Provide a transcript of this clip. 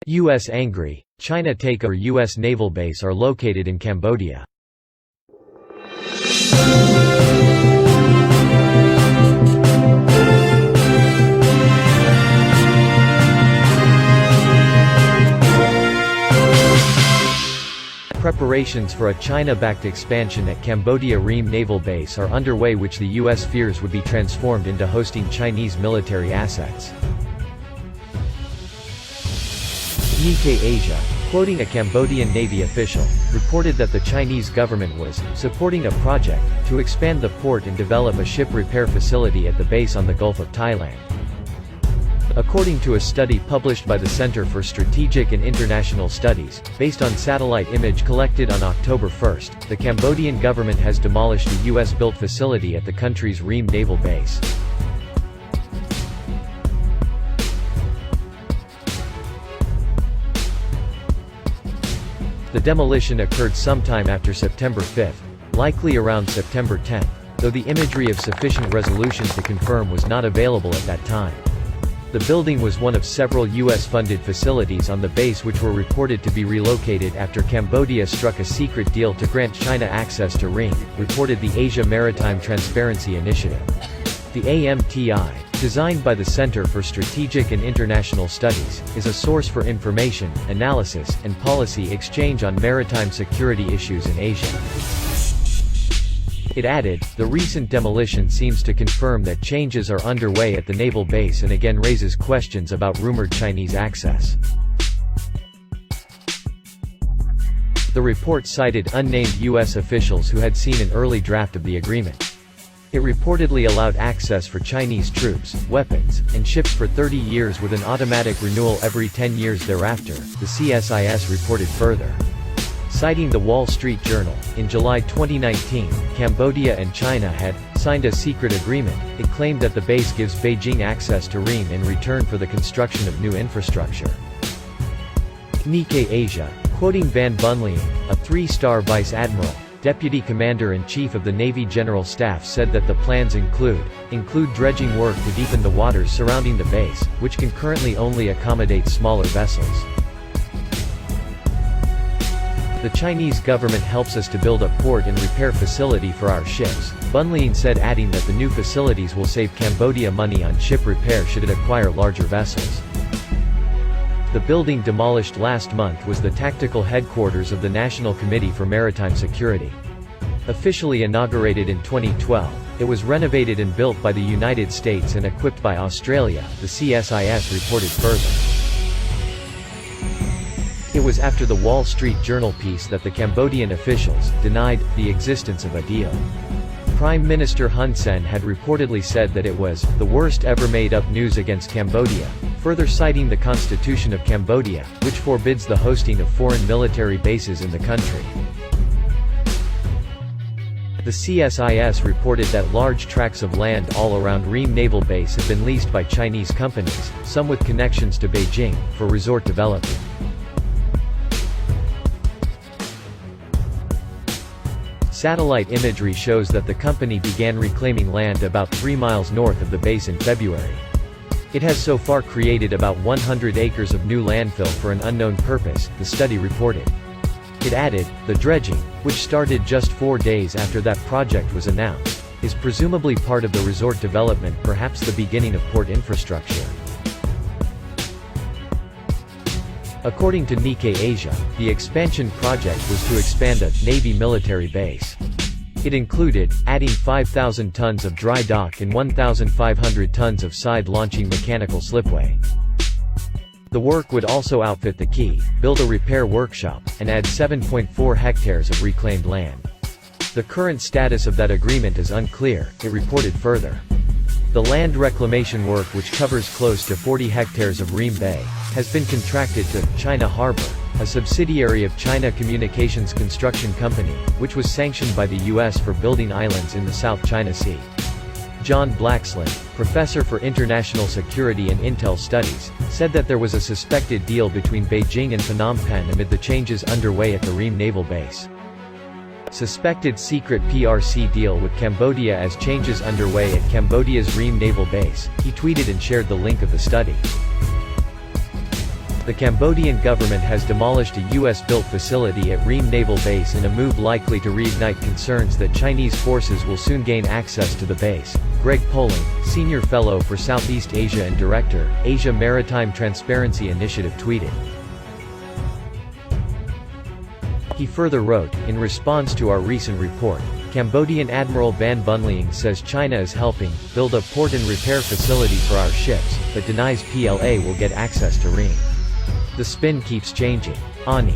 U.S. angry, China take over U.S. naval base are located in Cambodia. Preparations for a China-backed expansion at Cambodia Ream Naval Base are underway, which the U.S. fears would be transformed into hosting Chinese military assets. Nikkei Asia, quoting a Cambodian Navy official, reported that the Chinese government was supporting a project to expand the port and develop a ship repair facility at the base on the Gulf of Thailand. According to a study published by the Center for Strategic and International Studies, based on satellite image collected on October 1, the Cambodian government has demolished a U.S.-built facility at the country's Ream Naval Base. The demolition occurred sometime after September 5, likely around September 10, though the imagery of sufficient resolution to confirm was not available at that time. The building was one of several U.S.-funded facilities on the base which were reported to be relocated after Cambodia struck a secret deal to grant China access to Ream, reported the Asia Maritime Transparency Initiative. The AMTI, designed by the Center for Strategic and International Studies, is a source for information, analysis, and policy exchange on maritime security issues in Asia. It added, the recent demolition seems to confirm that changes are underway at the naval base and again raises questions about rumored Chinese access. The report cited unnamed U.S. officials who had seen an early draft of the agreement. It reportedly allowed access for Chinese troops, weapons, and ships for 30 years with an automatic renewal every 10 years thereafter, the CSIS reported further. Citing the Wall Street Journal, in July 2019, Cambodia and China had signed a secret agreement. It claimed that the base gives Beijing access to Ream in return for the construction of new infrastructure. Nikkei Asia, quoting Van Bunleing, a three-star vice admiral, deputy commander-in-chief of the Navy General Staff, said that the plans include dredging work to deepen the waters surrounding the base, which can currently only accommodate smaller vessels. The Chinese government helps us to build a port and repair facility for our ships, Bunleing said, adding that the new facilities will save Cambodia money on ship repair should it acquire larger vessels. The building demolished last month was the tactical headquarters of the National Committee for Maritime Security. Officially inaugurated in 2012, it was renovated and built by the United States and equipped by Australia, the CSIS reported further. It was after the Wall Street Journal piece that the Cambodian officials denied the existence of a deal. Prime Minister Hun Sen had reportedly said that it was the worst ever made-up news against Cambodia, further citing the Constitution of Cambodia, which forbids the hosting of foreign military bases in the country. The CSIS reported that large tracts of land all around Ream Naval Base have been leased by Chinese companies, some with connections to Beijing, for resort development. Satellite imagery shows that the company began reclaiming land about 3 miles north of the base in February. It has so far created about 100 acres of new landfill for an unknown purpose, the study reported. It added, the dredging, which started just 4 days after that project was announced, is presumably part of the resort development, perhaps the beginning of port infrastructure. According to Nikkei Asia, the expansion project was to expand a Navy military base. It included adding 5,000 tons of dry dock and 1,500 tons of side-launching mechanical slipway. The work would also outfit the quay, build a repair workshop, and add 7.4 hectares of reclaimed land. The current status of that agreement is unclear, it reported further. The land reclamation work, which covers close to 40 hectares of Ream Bay, has been contracted to China Harbor, a subsidiary of China Communications Construction Company, which was sanctioned by the U.S. for building islands in the South China Sea. John Blaxland, professor for international security and intel studies, said that there was a suspected deal between Beijing and Phnom Penh amid the changes underway at the Ream Naval Base. Suspected secret PRC deal with Cambodia as changes underway at Cambodia's Ream Naval Base, he tweeted and shared the link of the study. The Cambodian government has demolished a US-built facility at Ream Naval Base in a move likely to reignite concerns that Chinese forces will soon gain access to the base. Greg Poling, Senior Fellow for Southeast Asia and Director, Asia Maritime Transparency Initiative tweeted. He further wrote, in response to our recent report, Cambodian Admiral Van Bunleing says China is helping build a port and repair facility for our ships, but denies PLA will get access to Ream. The spin keeps changing. Ani.